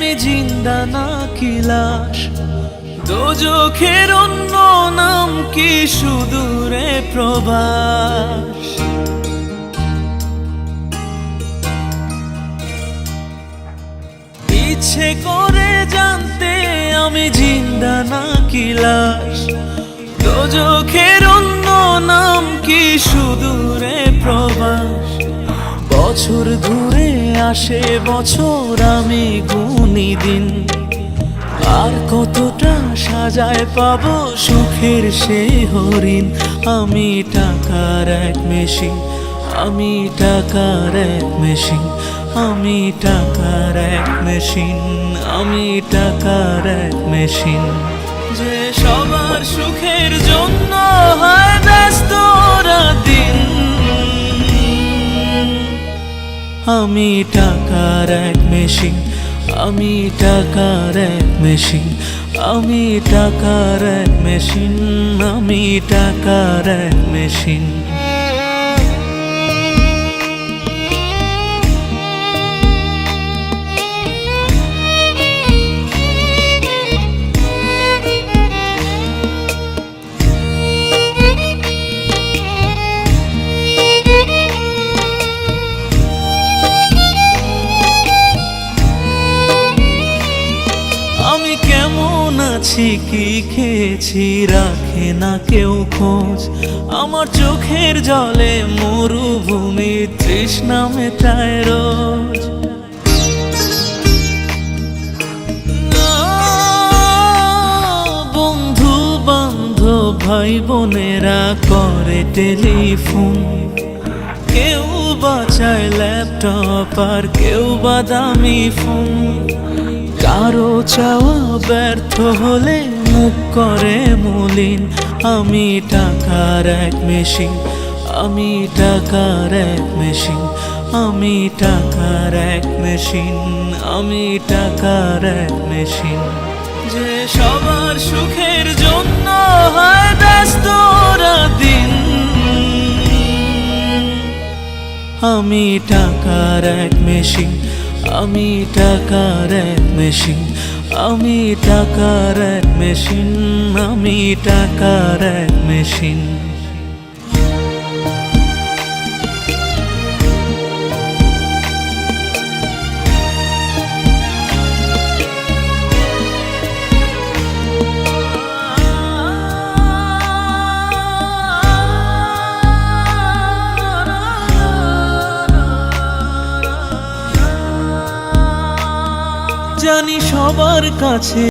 আমি জিন্দা নাকি লাশ, দোজখের অন্য নাম কি সুদূরে প্রবাস। ইচ্ছে করে জানতে আমি জিন্দা নাকি লাশ, দোজখের অন্য নাম কি সুদূরে প্রবাস। বছর ধরে আসে বছর আমি গুনি দিন, আর কতটা সাজায় পাবো সুখের সে হরিণ। আমি টাকার এক মেশিন, আমি টাকার এক মেশিন, আমি টাকার এক মেশিন, আমি টাকার এক মেশিন। যে সবার সুখের জন্য হয় ব্যস্ত দিন, আমি টাকার এক মেশিন, আমি টাকার এক মেশিন, আমি টাকার এক মেশিন, আমি টাকার এক মেশিন। আমি কেমন আছি কি খেয়েছি রাখে না কেউ খোঁজ, আমার চোখের জলে মরুভূমি তৃষ্ণা মেটায় রোজ। বন্ধু বান্ধব ভাই বোনেরা করে টেলিফোন, কেউ বাঁচায় ল্যাপটপ আর কেউ বা দামি ফোন। কারো চাওয়া ব্যর্থ হলে মুখ করে মলিন, আমি টাকার এক মেশিন, আমি টাকার এক মেশিন, আমি টাকার এক মেশিন, আমি টাকার এক মেশিন। যে সবার সুখের জন্য হয় ব্যস্ত দিন, আমি টাকার এক মেশিন, আমি টাকার এক মেশিন, আমি টাকার এক মেশিন, আমি টাকার এক মেশিন। জানি সবার কাছে